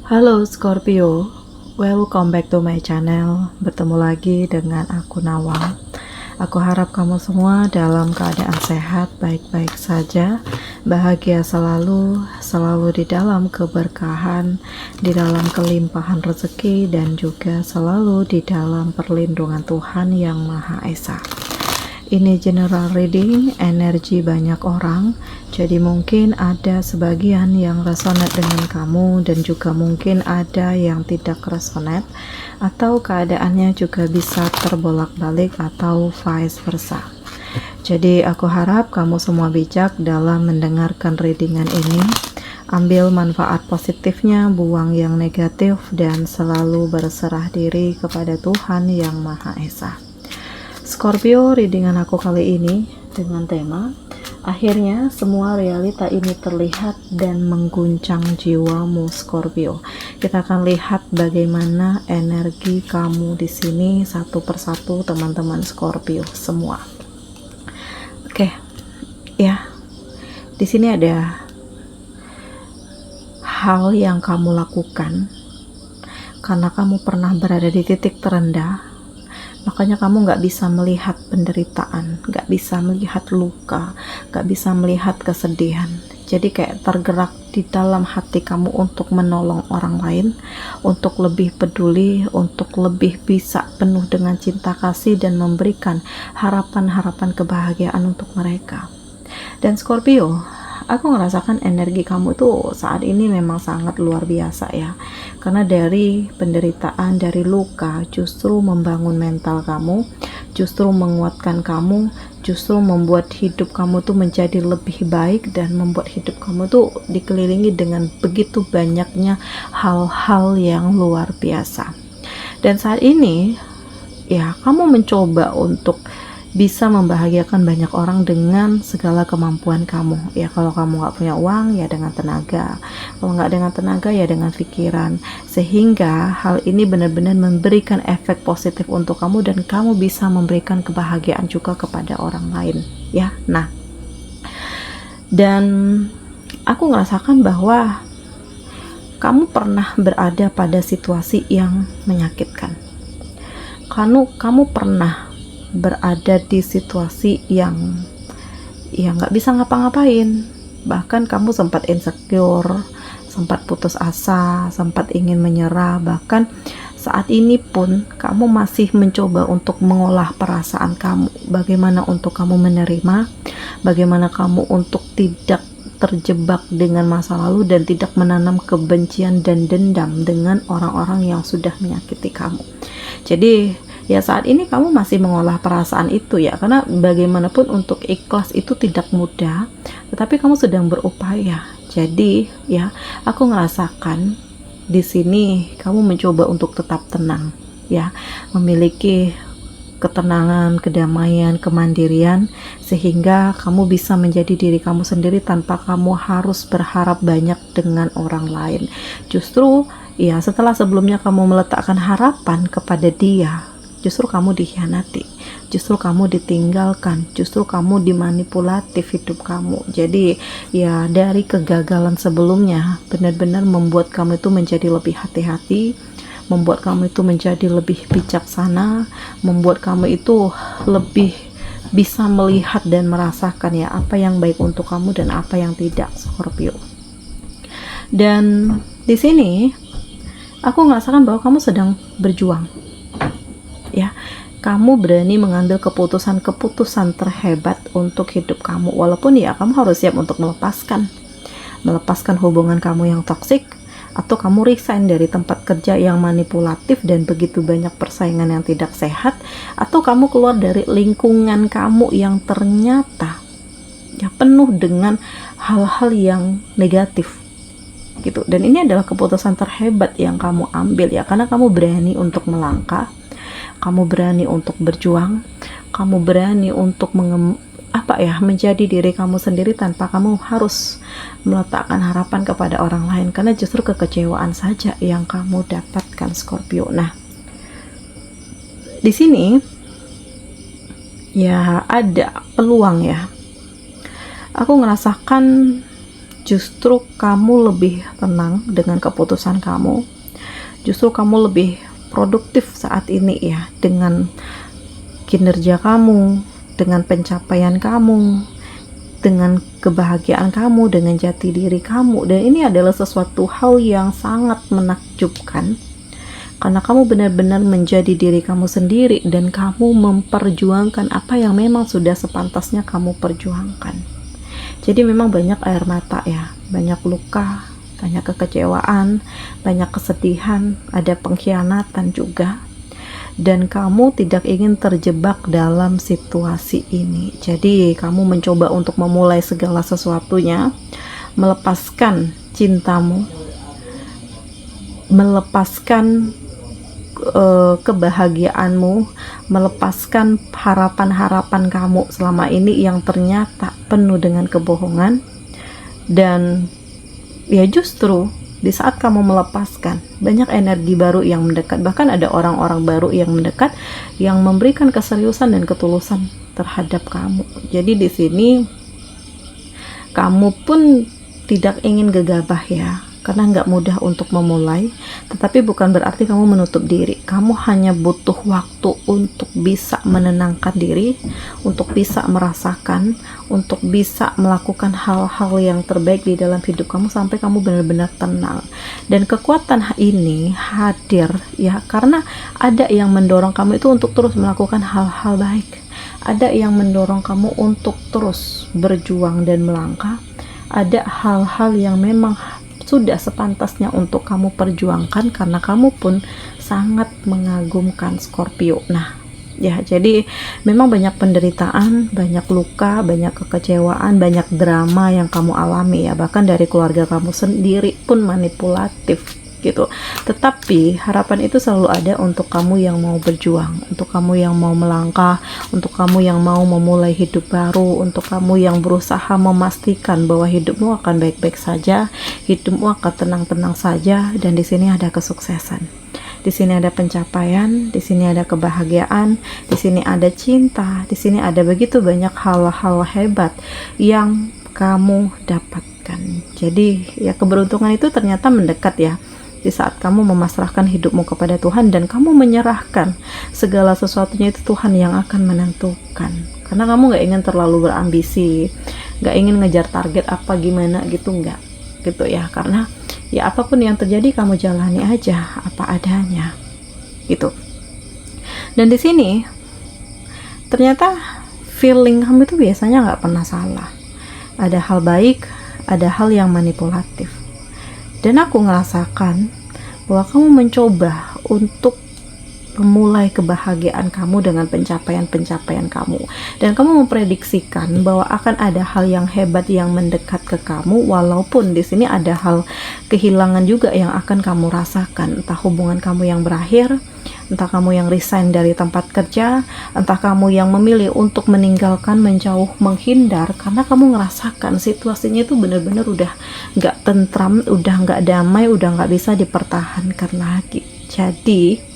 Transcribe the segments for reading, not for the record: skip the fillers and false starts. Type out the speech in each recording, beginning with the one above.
Halo Scorpio, welcome back to my channel. Bertemu lagi dengan aku Nawang. Aku harap kamu semua dalam keadaan sehat, baik-baik saja, bahagia selalu, selalu di dalam keberkahan, di dalam kelimpahan rezeki, dan juga selalu di dalam perlindungan Tuhan Yang Maha Esa. Ini general reading energi banyak orang, jadi mungkin ada sebagian yang resonate dengan kamu dan juga mungkin ada yang tidak resonate, atau keadaannya juga bisa terbolak-balik atau vice versa. Jadi aku harap kamu semua bijak dalam mendengarkan readingan ini. Ambil manfaat positifnya, buang yang negatif, dan selalu berserah diri kepada Tuhan Yang Maha Esa. Scorpio, readingan aku kali ini dengan tema akhirnya semua realita ini terlihat dan mengguncang jiwamu Scorpio. Kita akan lihat bagaimana energi kamu di sini satu persatu teman-teman Scorpio semua. Oke, ya. Di sini ada hal yang kamu lakukan karena kamu pernah berada di titik terendah. Makanya kamu gak bisa melihat penderitaan, gak bisa melihat luka, gak bisa melihat kesedihan. Jadi kayak tergerak di dalam hati kamu untuk menolong orang lain, untuk lebih peduli, untuk lebih bisa penuh dengan cinta kasih dan memberikan harapan-harapan kebahagiaan untuk mereka. Dan Scorpio, aku ngerasakan energi kamu tuh saat ini memang sangat luar biasa ya, karena dari penderitaan, dari luka justru membangun mental kamu, justru menguatkan kamu, justru membuat hidup kamu tuh menjadi lebih baik dan membuat hidup kamu tuh dikelilingi dengan begitu banyaknya hal-hal yang luar biasa. Dan saat ini ya kamu mencoba untuk bisa membahagiakan banyak orang dengan segala kemampuan kamu. Ya kalau kamu nggak punya uang ya dengan tenaga, kalau nggak dengan tenaga ya dengan pikiran, sehingga hal ini benar-benar memberikan efek positif untuk kamu dan kamu bisa memberikan kebahagiaan juga kepada orang lain ya. Nah, dan aku ngerasakan bahwa kamu pernah berada pada situasi yang menyakitkan. Kamu pernah berada di situasi yang nggak bisa ngapa-ngapain, bahkan kamu sempat insecure, sempat putus asa, sempat ingin menyerah, bahkan saat ini pun kamu masih mencoba untuk mengolah perasaan kamu, bagaimana untuk kamu menerima, bagaimana kamu untuk tidak terjebak dengan masa lalu dan tidak menanam kebencian dan dendam dengan orang-orang yang sudah menyakiti kamu. Jadi ya saat ini kamu masih mengolah perasaan itu ya, karena bagaimanapun untuk ikhlas itu tidak mudah, tetapi kamu sedang berupaya. Jadi ya aku ngerasakan di sini kamu mencoba untuk tetap tenang ya, memiliki ketenangan, kedamaian, kemandirian, sehingga kamu bisa menjadi diri kamu sendiri tanpa kamu harus berharap banyak dengan orang lain. Justru ya setelah sebelumnya kamu meletakkan harapan kepada dia, justru kamu dikhianati, justru kamu ditinggalkan, justru kamu dimanipulatif hidup kamu. Jadi ya dari kegagalan sebelumnya benar-benar membuat kamu itu menjadi lebih hati-hati, membuat kamu itu menjadi lebih bijaksana, membuat kamu itu lebih bisa melihat dan merasakan ya apa yang baik untuk kamu dan apa yang tidak, Scorpio. Dan di sini aku merasakan bahwa kamu sedang berjuang ya, kamu berani mengambil keputusan-keputusan terhebat untuk hidup kamu, walaupun ya kamu harus siap untuk melepaskan hubungan kamu yang toksik, atau kamu resign dari tempat kerja yang manipulatif dan begitu banyak persaingan yang tidak sehat, atau kamu keluar dari lingkungan kamu yang ternyata ya penuh dengan hal-hal yang negatif gitu. Dan ini adalah keputusan terhebat yang kamu ambil ya, karena kamu berani untuk melangkah, kamu berani untuk berjuang, kamu berani untuk menjadi diri kamu sendiri tanpa kamu harus meletakkan harapan kepada orang lain, karena justru kekecewaan saja yang kamu dapatkan, Scorpio. Nah, di sini ya ada peluang ya. Aku ngerasakan justru kamu lebih tenang dengan keputusan kamu, justru kamu lebih produktif saat ini ya, dengan kinerja kamu, dengan pencapaian kamu, dengan kebahagiaan kamu, dengan jati diri kamu. Dan ini adalah sesuatu hal yang sangat menakjubkan, karena kamu benar-benar menjadi diri kamu sendiri dan kamu memperjuangkan apa yang memang sudah sepantasnya kamu perjuangkan. Jadi memang banyak air mata ya, banyak luka, banyak kekecewaan, banyak kesedihan, ada pengkhianatan juga. Dan kamu tidak ingin terjebak dalam situasi ini. Jadi kamu mencoba untuk memulai segala sesuatunya, melepaskan cintamu, melepaskan kebahagiaanmu, melepaskan harapan-harapan kamu selama ini yang ternyata penuh dengan kebohongan. Dan ya justru di saat kamu melepaskan, banyak energi baru yang mendekat. Bahkan ada orang-orang baru yang mendekat yang memberikan keseriusan dan ketulusan terhadap kamu. Jadi di sini kamu pun tidak ingin gegabah ya, karena nggak mudah untuk memulai. Tetapi bukan berarti kamu menutup diri. Kamu hanya butuh waktu untuk bisa menenangkan diri, untuk bisa merasakan, untuk bisa melakukan hal-hal yang terbaik di dalam hidup kamu sampai kamu benar-benar tenang. Dan kekuatan ini hadir ya, karena ada yang mendorong kamu itu untuk terus melakukan hal-hal baik. Ada yang mendorong kamu untuk terus berjuang dan melangkah. Ada hal-hal yang memang sudah sepantasnya untuk kamu perjuangkan, karena kamu pun sangat mengagumkan Scorpio. Nah ya, jadi memang banyak penderitaan, banyak luka, banyak kekecewaan, banyak drama yang kamu alami ya, bahkan dari keluarga kamu sendiri pun manipulatif gitu. Tetapi harapan itu selalu ada untuk kamu yang mau berjuang, untuk kamu yang mau melangkah, untuk kamu yang mau memulai hidup baru, untuk kamu yang berusaha memastikan bahwa hidupmu akan baik-baik saja, hidupmu akan tenang-tenang saja. Dan di sini ada kesuksesan, di sini ada pencapaian, di sini ada kebahagiaan, di sini ada cinta, di sini ada begitu banyak hal-hal hebat yang kamu dapatkan. Jadi ya, keberuntungan itu ternyata mendekat ya, di saat kamu memasrahkan hidupmu kepada Tuhan dan kamu menyerahkan segala sesuatunya itu Tuhan yang akan menentukan. Karena kamu gak ingin terlalu berambisi, gak ingin ngejar target apa gimana gitu, enggak gitu ya. Karena ya apapun yang terjadi kamu jalani aja apa adanya gitu. Dan di sini ternyata feeling kamu itu biasanya nggak pernah salah. Ada hal baik, ada hal yang manipulatif. Dan aku ngerasakan bahwa kamu mencoba untuk memulai kebahagiaan kamu dengan pencapaian-pencapaian kamu, dan kamu memprediksikan bahwa akan ada hal yang hebat yang mendekat ke kamu, walaupun di sini ada hal kehilangan juga yang akan kamu rasakan, entah hubungan kamu yang berakhir, entah kamu yang resign dari tempat kerja, entah kamu yang memilih untuk meninggalkan, menjauh, menghindar, karena kamu ngerasakan situasinya itu benar-benar udah nggak tentram, udah nggak damai, udah nggak bisa dipertahankan lagi. Jadi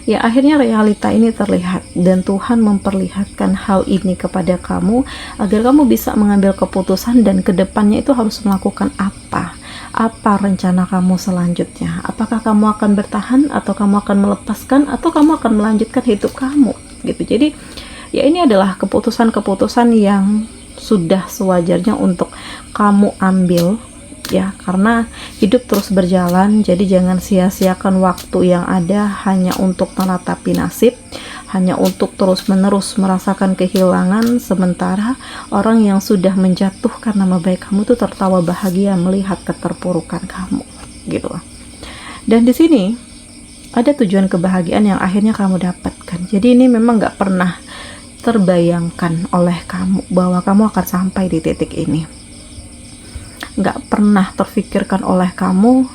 ya akhirnya realita ini terlihat, dan Tuhan memperlihatkan hal ini kepada kamu agar kamu bisa mengambil keputusan dan kedepannya itu harus melakukan apa rencana kamu selanjutnya. Apakah kamu akan bertahan, atau kamu akan melepaskan, atau kamu akan melanjutkan hidup kamu gitu. Jadi ya ini adalah keputusan-keputusan yang sudah sewajarnya untuk kamu ambil ya, karena hidup terus berjalan. Jadi jangan sia-siakan waktu yang ada hanya untuk menatapi nasib, hanya untuk terus-menerus merasakan kehilangan, sementara orang yang sudah menjatuhkan nama baik kamu itu tertawa bahagia melihat keterpurukan kamu gitu. Dan di sini ada tujuan kebahagiaan yang akhirnya kamu dapatkan. Jadi ini memang gak pernah terbayangkan oleh kamu bahwa kamu akan sampai di titik ini. Gak pernah terfikirkan oleh kamu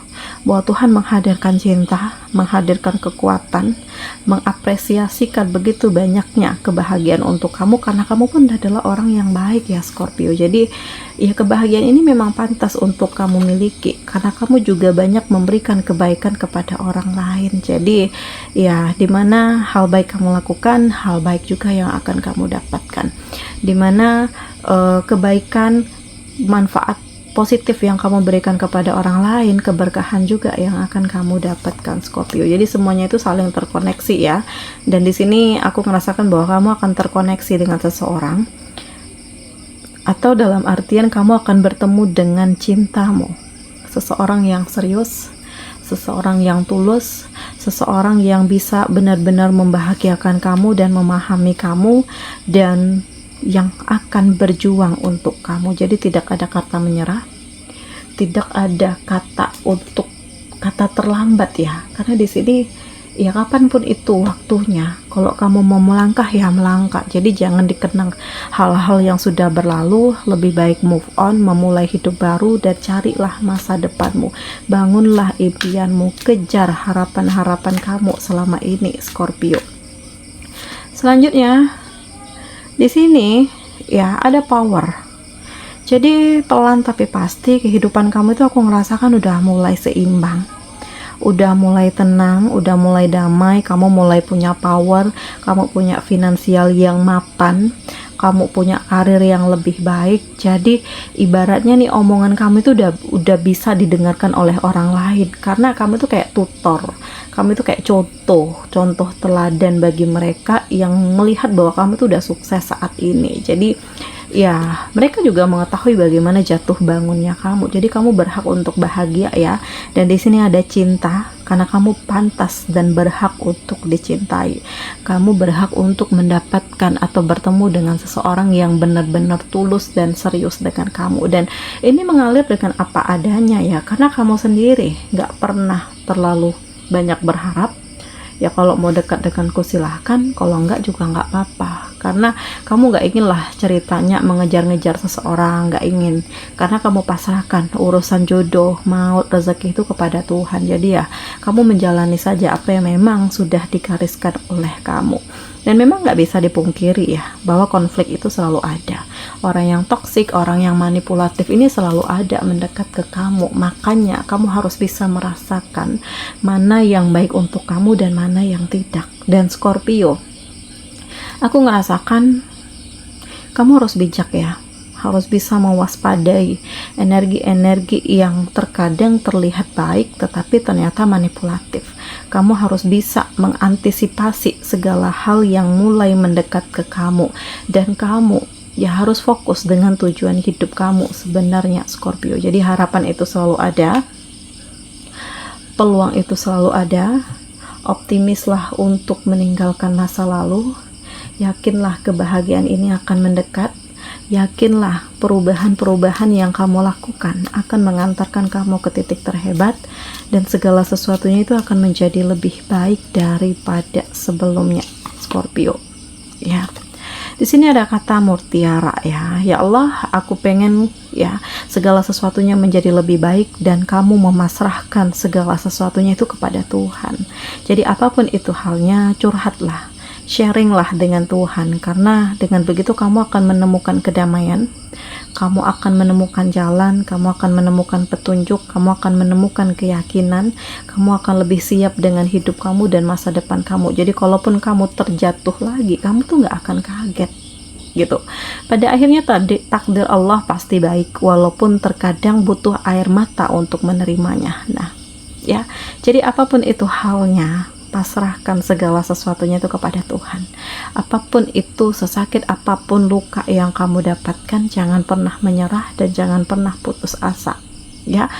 bahwa Tuhan menghadirkan cinta, menghadirkan kekuatan, mengapresiasikan begitu banyaknya kebahagiaan untuk kamu, karena kamu pun adalah orang yang baik ya Scorpio. Jadi ya kebahagiaan ini memang pantas untuk kamu miliki, karena kamu juga banyak memberikan kebaikan kepada orang lain. Jadi ya dimana hal baik kamu lakukan, hal baik juga yang akan kamu dapatkan. Dimana kebaikan, manfaat positif yang kamu berikan kepada orang lain, keberkahan juga yang akan kamu dapatkan, Scorpio. Jadi semuanya itu saling terkoneksi ya. Dan di sini aku merasakan bahwa kamu akan terkoneksi dengan seseorang, atau dalam artian kamu akan bertemu dengan cintamu, seseorang yang serius, seseorang yang tulus, seseorang yang bisa benar-benar membahagiakan kamu dan memahami kamu, dan yang akan berjuang untuk kamu. Jadi tidak ada kata menyerah, tidak ada kata terlambat ya, karena di sini ya kapanpun itu waktunya. Kalau kamu mau melangkah ya melangkah. Jadi jangan dikenang hal-hal yang sudah berlalu, lebih baik move on, memulai hidup baru, dan carilah masa depanmu. Bangunlah impianmu, kejar harapan-harapan kamu selama ini, Scorpio. Selanjutnya di sini ya ada power. Jadi pelan tapi pasti kehidupan kamu itu aku ngerasakan udah mulai seimbang, udah mulai tenang, udah mulai damai. Kamu mulai punya power, kamu punya finansial yang mapan, kamu punya karir yang lebih baik. Jadi ibaratnya nih omongan kamu itu udah bisa didengarkan oleh orang lain, karena kamu tuh kayak tutor, kamu itu kayak contoh teladan bagi mereka yang melihat bahwa kamu tuh udah sukses saat ini. Jadi ya mereka juga mengetahui bagaimana jatuh bangunnya kamu. Jadi kamu berhak untuk bahagia ya. Dan di sini ada cinta, karena kamu pantas dan berhak untuk dicintai. Kamu berhak untuk mendapatkan atau bertemu dengan seseorang yang benar-benar tulus dan serius dengan kamu. Dan ini mengalir dengan apa adanya ya, karena kamu sendiri gak pernah terlalu banyak berharap. Ya kalau mau dekat denganku silahkan, kalau enggak juga enggak apa-apa, karena kamu enggak ingin lah ceritanya mengejar-ngejar seseorang, enggak ingin, karena kamu pasrahkan urusan jodoh, maut, rezeki itu kepada Tuhan. Jadi ya kamu menjalani saja apa yang memang sudah digariskan oleh kamu. Dan memang nggak bisa dipungkiri ya bahwa konflik itu selalu ada. Orang yang toksik, orang yang manipulatif ini selalu ada mendekat ke kamu. Makanya kamu harus bisa merasakan mana yang baik untuk kamu dan mana yang tidak. Dan Scorpio, aku ngerasakan kamu harus bijak ya, harus bisa mewaspadai energi-energi yang terkadang terlihat baik tetapi ternyata manipulatif. Kamu harus bisa mengantisipasi segala hal yang mulai mendekat ke kamu, dan kamu ya harus fokus dengan tujuan hidup kamu sebenarnya, Scorpio. Jadi harapan itu selalu ada, peluang itu selalu ada. Optimislah untuk meninggalkan masa lalu, yakinlah kebahagiaan ini akan mendekat. Yakinlah perubahan-perubahan yang kamu lakukan akan mengantarkan kamu ke titik terhebat, dan segala sesuatunya itu akan menjadi lebih baik daripada sebelumnya, Scorpio. Ya. Di sini ada kata mutiara ya. Ya Allah, aku pengen ya segala sesuatunya menjadi lebih baik, dan kamu memasrahkan segala sesuatunya itu kepada Tuhan. Jadi apapun itu halnya, curhatlah, sharinglah dengan Tuhan, karena dengan begitu kamu akan menemukan kedamaian, kamu akan menemukan jalan, kamu akan menemukan petunjuk, kamu akan menemukan keyakinan, kamu akan lebih siap dengan hidup kamu dan masa depan kamu. Jadi kalaupun kamu terjatuh lagi, kamu tuh nggak akan kaget gitu. Pada akhirnya takdir Allah pasti baik, walaupun terkadang butuh air mata untuk menerimanya. Nah ya, jadi apapun itu halnya, pasrahkan segala sesuatunya itu kepada Tuhan. Apapun itu, sesakit apapun luka yang kamu dapatkan, jangan pernah menyerah dan jangan pernah putus asa ya.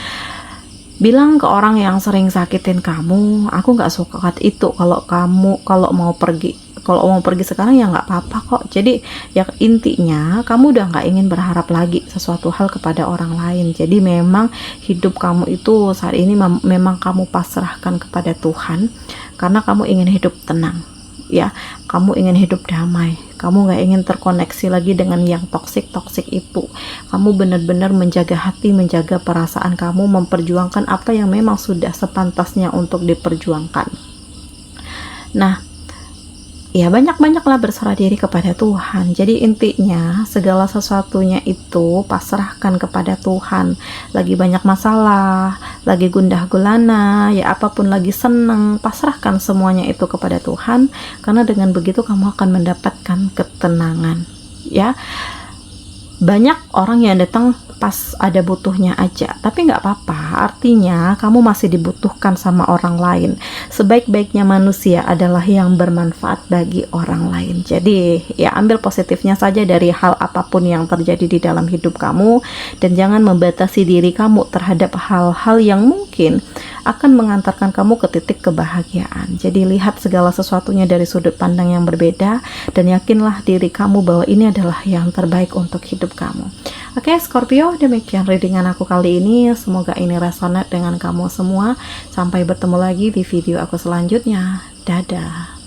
Bilang ke orang yang sering sakitin kamu, aku nggak suka itu. Kalau mau pergi sekarang ya nggak apa-apa kok. Jadi ya intinya kamu udah nggak ingin berharap lagi sesuatu hal kepada orang lain. Jadi memang hidup kamu itu saat ini memang kamu pasrahkan kepada Tuhan, karena kamu ingin hidup tenang ya, kamu ingin hidup damai, kamu nggak ingin terkoneksi lagi dengan yang toksik itu. Kamu benar-benar menjaga hati, menjaga perasaan kamu, memperjuangkan apa yang memang sudah sepantasnya untuk diperjuangkan. Nah ya banyak-banyaklah berserah diri kepada Tuhan. Jadi intinya segala sesuatunya itu pasrahkan kepada Tuhan. Lagi banyak masalah, lagi gundah gulana, ya apapun, lagi seneng, pasrahkan semuanya itu kepada Tuhan, karena dengan begitu kamu akan mendapatkan ketenangan ya. Banyak orang yang datang pas ada butuhnya aja. Tapi nggak apa-apa, artinya kamu masih dibutuhkan sama orang lain. Sebaik-baiknya manusia adalah yang bermanfaat bagi orang lain. Jadi ya ambil positifnya saja dari hal apapun yang terjadi di dalam hidup kamu, dan jangan membatasi diri kamu terhadap hal-hal yang mungkin akan mengantarkan kamu ke titik kebahagiaan. Jadi lihat segala sesuatunya dari sudut pandang yang berbeda, dan yakinlah diri kamu bahwa ini adalah yang terbaik untuk hidup kamu. Oke, Scorpio, demikian readingan aku kali ini. Semoga ini resonate dengan kamu semua. Sampai bertemu lagi di video aku selanjutnya. Dadah.